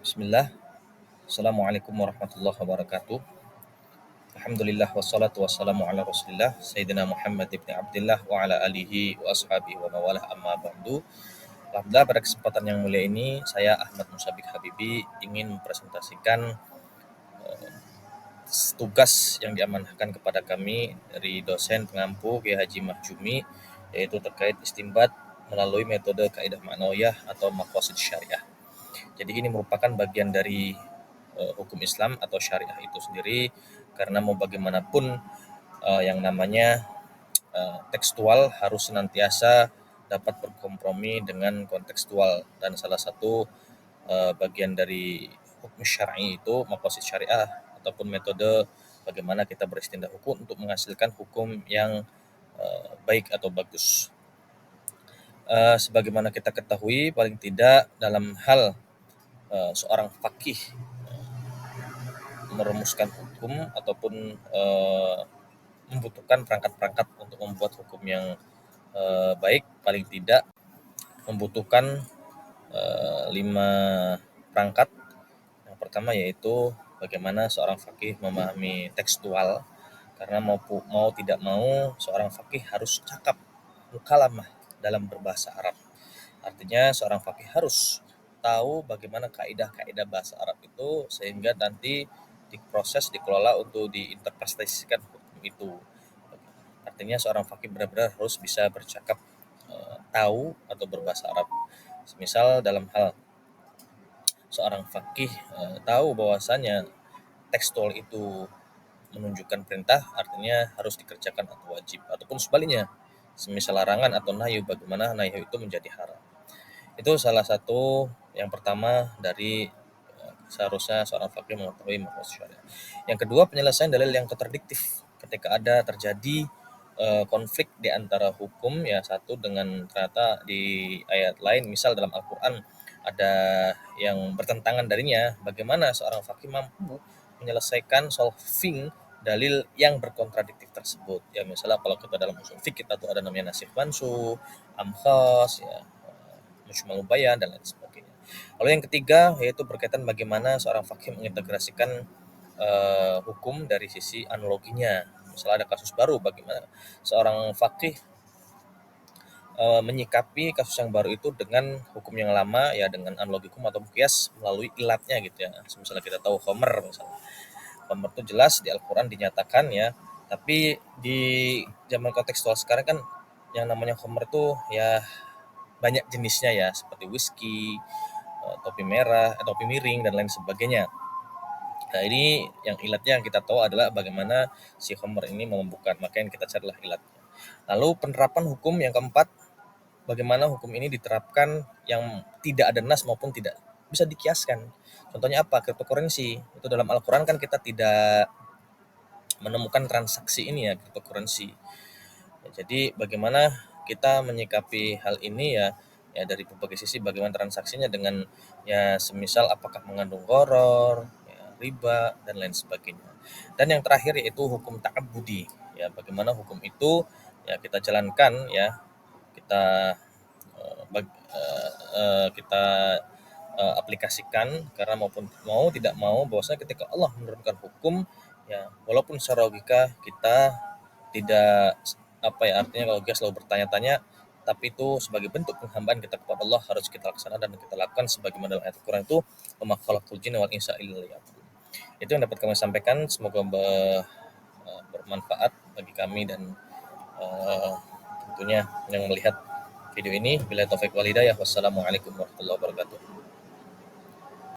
Bismillah. Assalamualaikum warahmatullahi wabarakatuh. Alhamdulillah wassalatu wassalamu ala Rasulillah Sayyidina Muhammad ibn Abdullah wa ala alihi wa ashabihi wa mawalah amma ba'du. Alhamdulillah pada kesempatan yang mulia ini saya Ahmad Musabik Habibi ingin mempresentasikan tugas yang diamanahkan kepada kami dari dosen pengampu Kiai Haji Mahjumi, yaitu terkait istinbat melalui metode kaidah ma'nawiyah atau maqasid syariah. Jadi ini merupakan bagian dari hukum Islam atau syariah itu sendiri, karena mau bagaimanapun yang namanya tekstual harus senantiasa dapat berkompromi dengan kontekstual, dan salah satu bagian dari hukum syar'i itu maqasid syariah ataupun metode bagaimana kita beristindak hukum untuk menghasilkan hukum yang baik atau bagus. Sebagaimana kita ketahui, paling tidak dalam hal seorang fakih merumuskan hukum ataupun membutuhkan perangkat-perangkat untuk membuat hukum yang baik, paling tidak membutuhkan 5 perangkat. Yang pertama yaitu bagaimana seorang fakih memahami tekstual, karena mau tidak mau seorang fakih harus cakap mukalamah dalam berbahasa Arab. Artinya seorang fakih harus tahu bagaimana kaidah-kaidah bahasa Arab itu, sehingga nanti diproses, dikelola untuk diinterpretasikan hukum itu. Artinya seorang fakih benar-benar harus bisa bercakap tahu atau berbahasa Arab. Misal dalam hal seorang fakih tahu bahwasanya tekstual itu menunjukkan perintah, artinya harus dikerjakan atau wajib, ataupun sebaliknya, semisal larangan atau nahyu, bagaimana nahyu itu menjadi haram. Itu salah satu yang pertama dari seharusnya seorang fakih mengetahui maqasid syariah. Yang kedua, penyelesaian dalil yang kontradiktif. Ketika ada terjadi konflik di antara hukum ya satu dengan ternyata di ayat lain, misal dalam Al-Qur'an ada yang bertentangan darinya, bagaimana seorang fakih mampu menyelesaikan solving dalil yang berkontradiktif tersebut. Ya misalnya kalau kita dalam usul fikih kita tuh ada namanya nasikh mansukh, amkhas, ya mujmal bayan dan lain sebagainya. Lalu yang ketiga yaitu berkaitan bagaimana seorang fakih mengintegrasikan hukum dari sisi analoginya. Misalnya ada kasus baru, bagaimana seorang fakih menyikapi kasus yang baru itu dengan hukum yang lama, ya dengan analogi hukum atau kias melalui ilatnya gitu ya. Misalnya kita tahu khomer, misalnya khomer itu jelas di Al-Quran dinyatakan ya, tapi di zaman kontekstual sekarang kan yang namanya khomer itu ya banyak jenisnya ya, seperti whisky, topi merah, topi miring dan lain sebagainya. Nah ini yang ilatnya yang kita tahu adalah bagaimana si khomer ini memabukkan, maka yang kita carilah ilatnya. Lalu penerapan hukum yang keempat, bagaimana hukum ini diterapkan yang tidak ada nas maupun tidak bisa dikiaskan. Contohnya apa? Cryptocurrency. Itu dalam Al-Quran kan kita tidak menemukan transaksi ini ya, cryptocurrency. Ya, jadi bagaimana kita menyikapi hal ini ya dari berbagai sisi, bagaimana transaksinya dengan ya semisal apakah mengandung gharar, ya, riba dan lain sebagainya. Dan yang terakhir yaitu hukum ta'abbudi. Ya, bagaimana hukum itu ya kita jalankan, ya kita kita aplikasikan, karena maupun mau tidak mau bahwasanya ketika Allah menurunkan hukum ya, walaupun secara logika kita tidak artinya kalau kita selalu bertanya-tanya, tapi itu sebagai bentuk penghambaan kita kepada Allah harus kita laksanakan dan kita lakukan sebagaimana dalam ayat Al-Qur'an itu, wa ma khalaqtul jinna wal insa illa liya'budun. Itu yang dapat kami sampaikan, semoga bermanfaat bagi kami dan tentunya yang melihat video ini. Bila taufik walhidayah, wassalamualaikum warahmatullahi wabarakatuh.